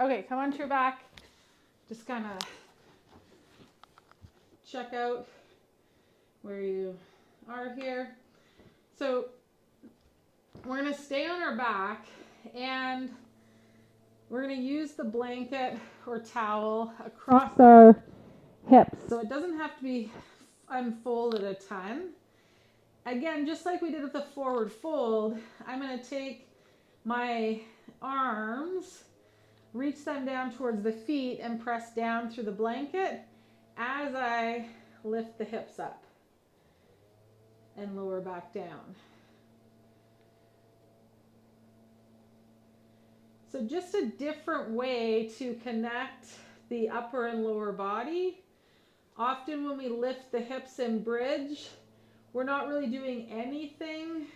Okay, come onto your back. Just kind of check out where you are here. So we're going to stay on our back, and we're going to use the blanket or towel across our hips. So it doesn't have to be unfolded a ton. Again, just like we did with the forward fold, I'm going to take my arms, reach them down towards the feet, and press down through the blanket as I lift the hips up and lower back down. So just a different way to connect the upper and lower body. Often when we lift the hips and bridge, we're not really doing anything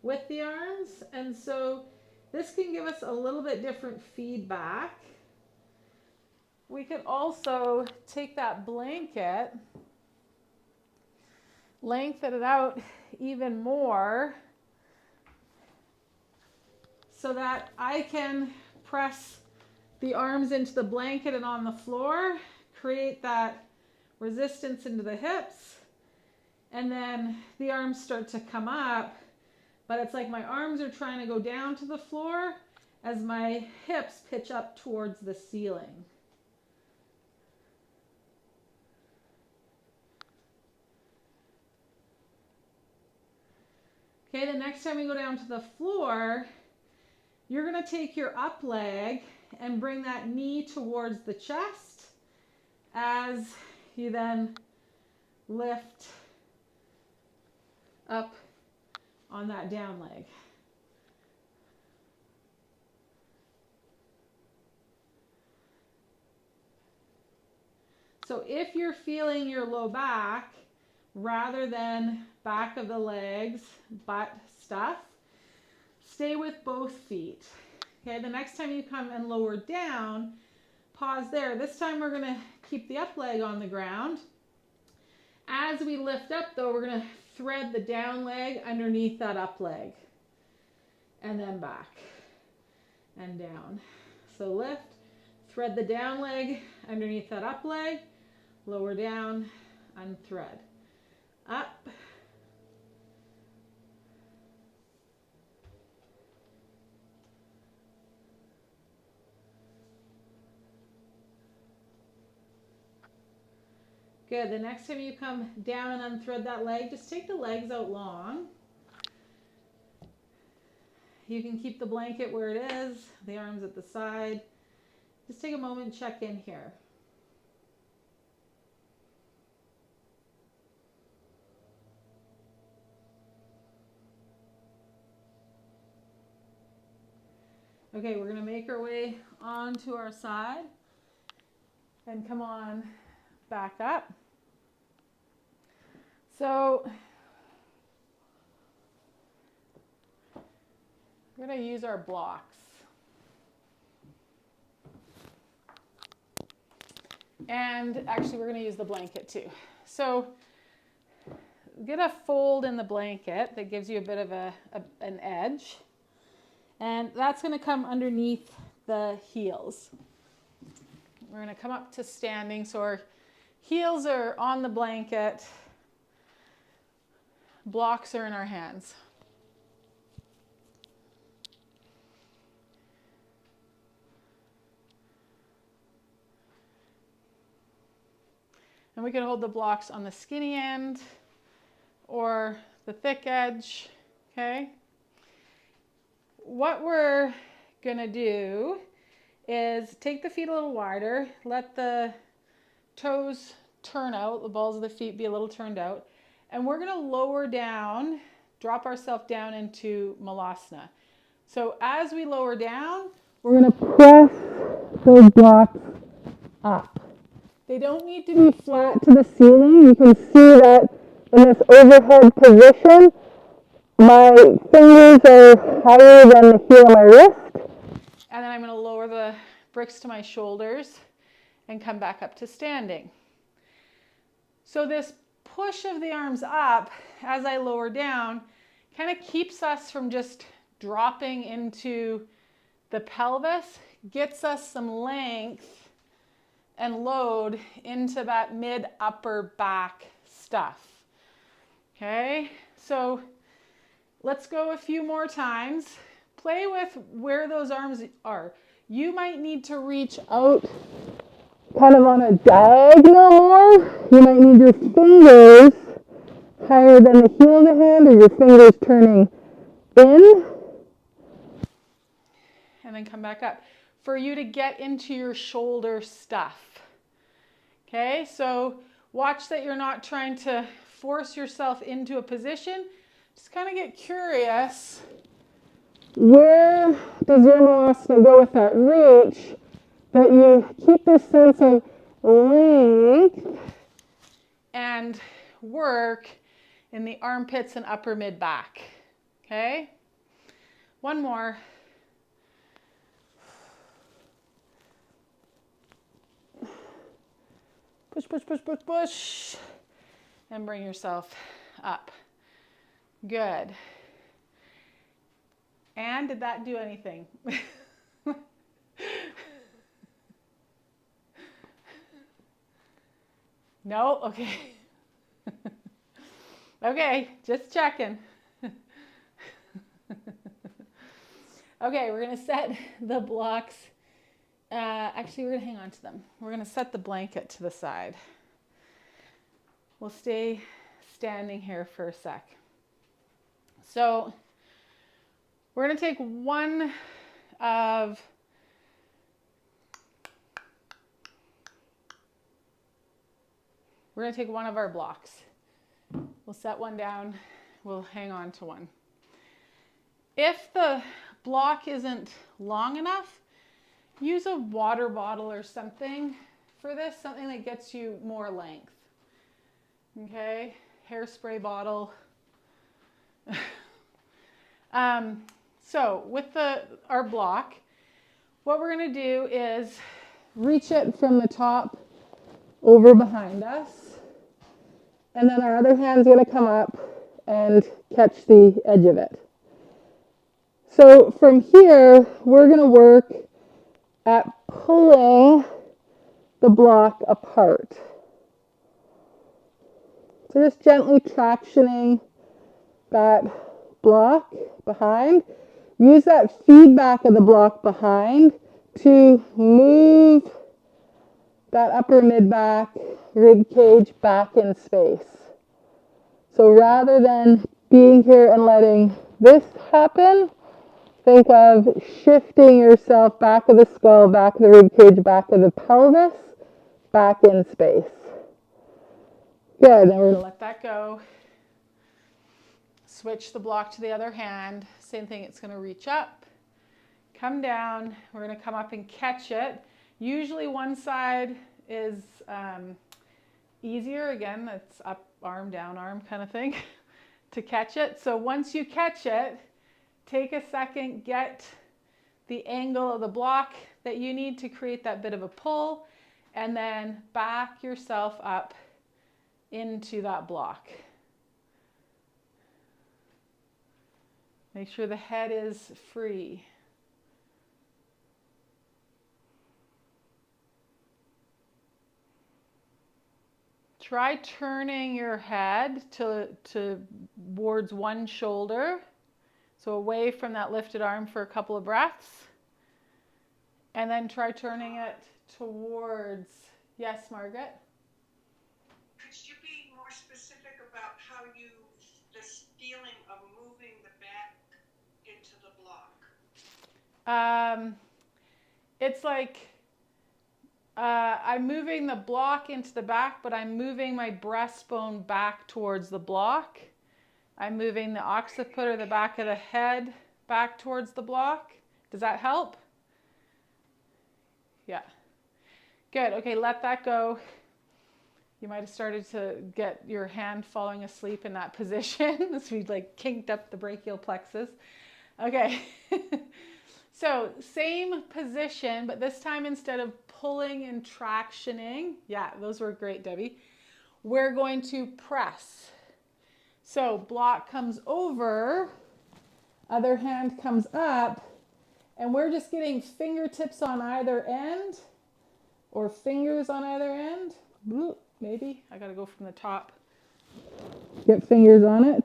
with the arms, and so this can give us a little bit different feedback. We could also take that blanket, lengthen it out even more so that I can press the arms into the blanket and on the floor, create that resistance into the hips, and then the arms start to come up, but it's like my arms are trying to go down to the floor as my hips pitch up towards the ceiling. Okay, the next time we go down to the floor, you're going to take your up leg and bring that knee towards the chest as you then lift up on that down leg. So if you're feeling your low back, rather than back of the legs, butt stuff, stay with both feet. Okay, the next time you come and lower down, pause there. This time we're going to keep the up leg on the ground. As we lift up though, we're going to thread the down leg underneath that up leg. And then back and down. So lift, thread the down leg underneath that up leg, lower down, unthread. Up. Good. The next time you come down and unthread that leg, just take the legs out long. You can keep the blanket where it is, the arms at the side. Just take a moment and check in here. Okay, we're going to make our way onto our side and come on back up. So we're going to use our blocks. And actually we're going to use the blanket too. So get a fold in the blanket that gives you a bit of an edge. And that's going to come underneath the heels. We're going to come up to standing. So our heels are on the blanket. Blocks are in our hands. And we can hold the blocks on the skinny end or the thick edge, okay? What we're gonna do is take the feet a little wider, let the toes turn out, the balls of the feet be a little turned out, and we're gonna lower down, drop ourselves down into Malasana. So as we lower down, we're gonna press those blocks up. They don't need to be flat to the ceiling. You can see that in this overhead position, my fingers are higher than the heel of my wrist. And then I'm going to lower the bricks to my shoulders and come back up to standing. So this push of the arms up as I lower down kind of keeps us from just dropping into the pelvis, gets us some length and load into that mid upper back stuff. Okay, so let's go a few more times. Play with where those arms are. You might need to reach out kind of on a diagonal more. You might need your fingers higher than the heel of the hand, or your fingers turning in. And then come back up. For you to get into your shoulder stuff. Okay, so watch that you're not trying to force yourself into a position. Just kind of get curious. Where does your Yoga go with that reach? That you keep this sense of length and work in the armpits and upper mid back. Okay? One more. Push, push, push, push, push. And bring yourself up. Good. And did that do anything? No? Okay. Okay, just checking. Okay, we're going to set the blocks. Actually, we're going to hang on to them. We're going to set the blanket to the side. We'll stay standing here for a sec. So we're going to take one of our blocks. We'll set one down. We'll hang on to one. If the block isn't long enough, use a water bottle or something for this, something that gets you more length. Okay, hairspray bottle. So with our block, what we're going to do is reach it from the top over behind us, and then our other hand's going to come up and catch the edge of it. So from here, we're going to work at pulling the block apart. So just gently tractioning that block behind. Use that feedback of the block behind to move that upper mid-back rib cage back in space. So rather than being here and letting this happen, think of shifting yourself back of the skull, back of the rib cage, back of the pelvis, back in space. Good, and we're going to let that go. Switch the block to the other hand. Same thing, it's going to reach up, come down. We're going to come up and catch it. Usually one side is easier. Again, that's up arm, down arm kind of thing to catch it. So once you catch it, take a second, get the angle of the block that you need to create that bit of a pull, and then back yourself up into that block. Make sure the head is free. Try turning your head towards one shoulder, so away from that lifted arm for a couple of breaths. And then try turning it towards, yes, Margaret? Could you be more specific about how this feeling of moving the back into the block? It's like I'm moving the block into the back, but I'm moving my breastbone back towards the block. I'm moving the occiput or the back of the head back towards the block. Does that help? Yeah. Good. Okay, let that go. You might have started to get your hand falling asleep in that position. So we like kinked up the brachial plexus. Okay. So same position, but this time instead of pulling and tractioning, yeah, those were great, Debbie, we're going to press. So block comes over, other hand comes up, And we're just getting fingertips on either end or fingers on either end. Maybe I gotta go from the top. Get fingers on it.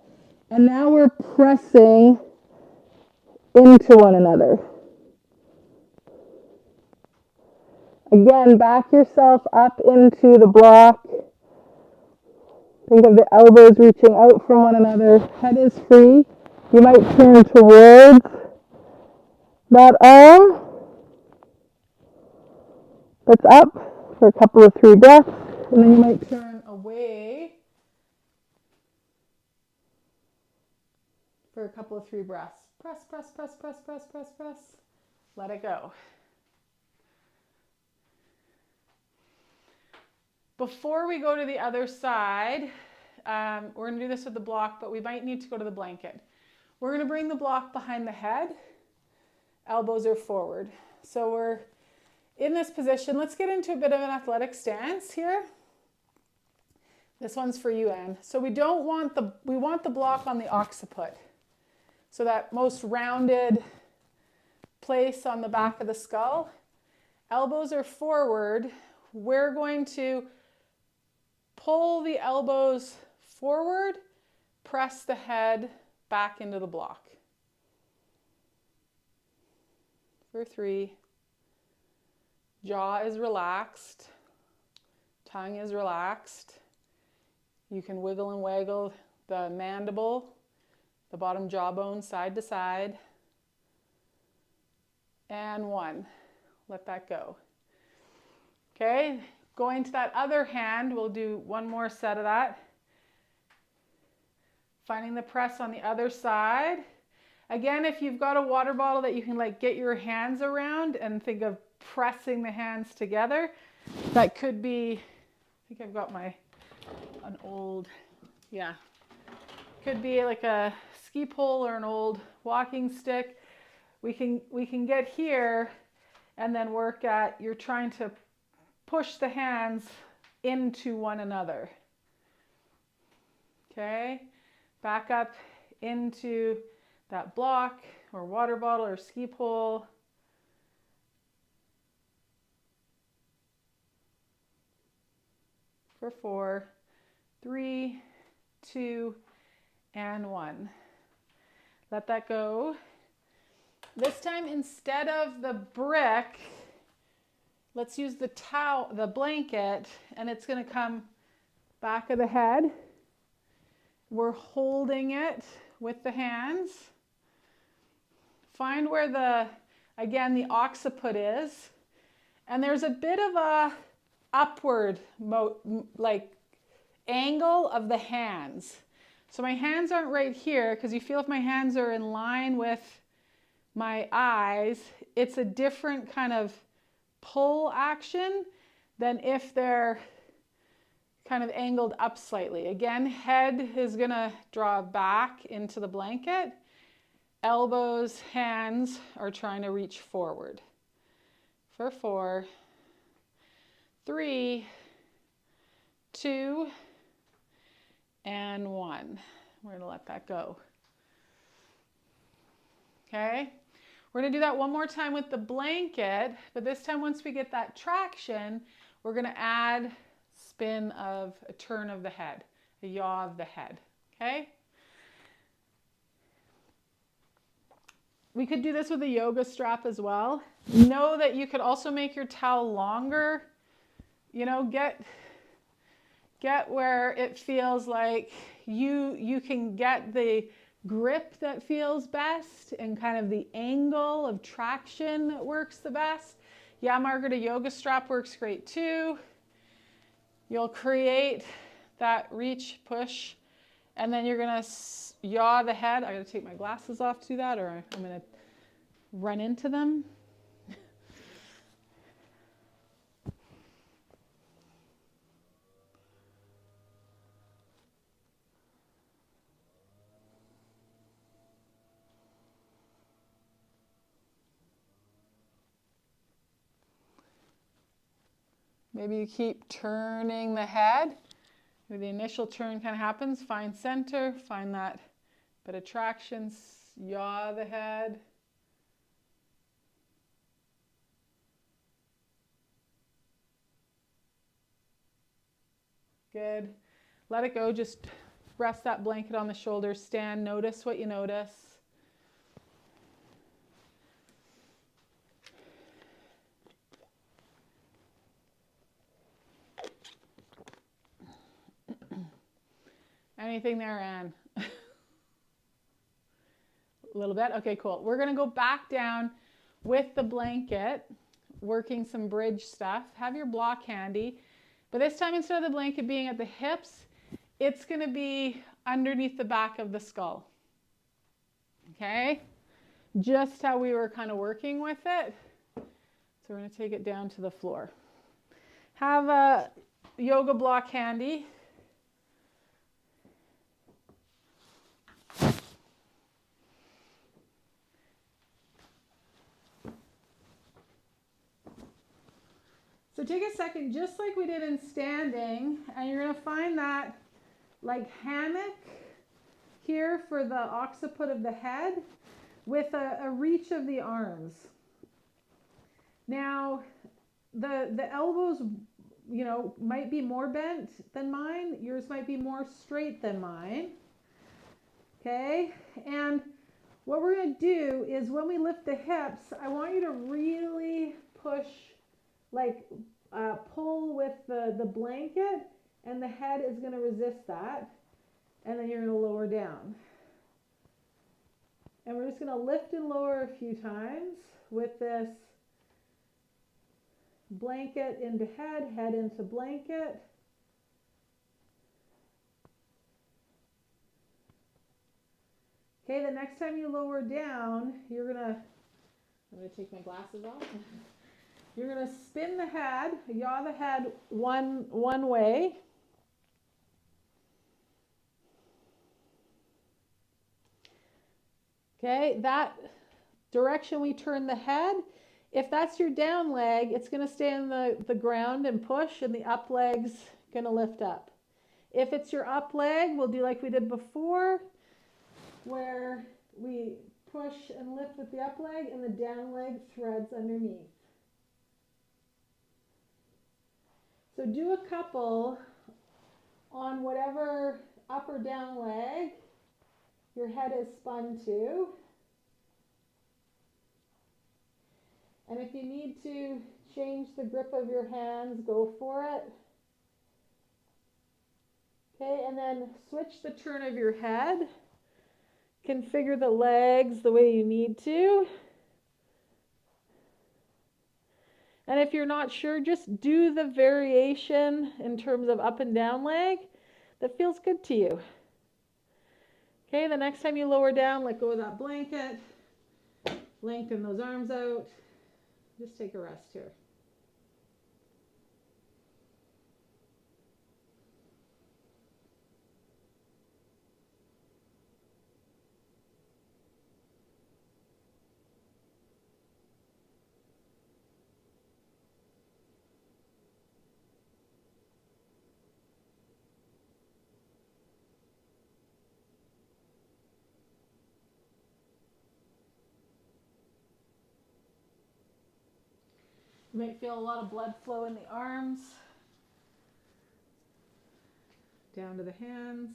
And now we're pressing into one another. Again, back yourself up into the block. Think of the elbows reaching out from one another. Head is free. You might turn towards that arm that's up for a couple of 3 breaths. And then you might turn away for a couple of 3 breaths. Press, press, press, press, press, press, press. Let it go. Before we go to the other side, we're going to do this with the block, but we might need to go to the blanket. We're going to bring the block behind the head. Elbows are forward. So we're in this position. Let's get into a bit of an athletic stance here. This one's for you, Anne. So we want the block on the occiput. So that most rounded place on the back of the skull. Elbows are forward. We're going to pull the elbows forward, press the head back into the block. For 3. Jaw is relaxed. Tongue is relaxed. You can wiggle and waggle the mandible, the bottom jawbone side to side. And 1. Let that go. Okay, going to that other hand, we'll do one more set of that. Finding the press on the other side. Again, if you've got a water bottle that you can get your hands around and think of pressing the hands together, that could be, I think I've got an old, could be like a ski pole or an old walking stick. We can get here and then work at, you're trying to push the hands into one another. Okay, back up into that block or water bottle or ski pole. For 4, 3, 2, and 1. Let that go. This time, instead of the brick, let's use the blanket, and it's going to come back of the head. We're holding it with the hands. Find where the occiput is. And there's a bit of a upward angle of the hands. So my hands aren't right here because you feel if my hands are in line with my eyes, it's a different kind of pull action than if they're kind of angled up slightly. Again, head is going to draw back into the blanket. Elbows, hands are trying to reach forward. For 4, 3, 2, and 1. We're going to let that go. Okay? We're going to do that one more time with the blanket, but this time once we get that traction, we're going to add spin of a turn of the head, a yaw of the head. Okay? We could do this with a yoga strap as well. Know that you could also make your towel longer. Get where it feels like you can get the grip that feels best and kind of the angle of traction that works the best. Yeah, Margaret, a yoga strap works great too. You'll create that reach, push, and then you're going to yaw the head. I got to take my glasses off to do that, or I'm going to run into them. Maybe you keep turning the head. Where the initial turn kind of happens. Find center, find that bit of traction, yaw the head. Good. Let it go. Just rest that blanket on the shoulders. Stand. Notice what you notice. Anything there, Anne? A little bit? Okay, cool. We're going to go back down with the blanket, working some bridge stuff. Have your block handy. But this time, instead of the blanket being at the hips, it's going to be underneath the back of the skull. Okay? Just how we were kind of working with it. So we're going to take it down to the floor. Have a yoga block handy. So take a second, just like we did in standing, and you're going to find that like hammock here for the occiput of the head with a reach of the arms. Now, the elbows, might be more bent than mine. Yours might be more straight than mine. Okay? And what we're going to do is when we lift the hips, I want you to really push, pull with the blanket, and the head is going to resist that. And then you're going to lower down. And we're just going to lift and lower a few times with this blanket into head, head into blanket. Okay, the next time you lower down, I'm going to take my glasses off. You're going to spin the head, yaw the head one way. Okay, that direction we turn the head. If that's your down leg, it's going to stay in the ground and push, and the up leg's going to lift up. If it's your up leg, we'll do like we did before, where we push and lift with the up leg, and the down leg threads underneath. So do a couple on whatever up or down leg your head is spun to. And if you need to change the grip of your hands, go for it. Okay, and then switch the turn of your head. Configure the legs the way you need to. And if you're not sure, just do the variation in terms of up and down leg that feels good to you. Okay, the next time you lower down, let go of that blanket. Lengthen those arms out. Just take a rest here. You might feel a lot of blood flow in the arms, down to the hands.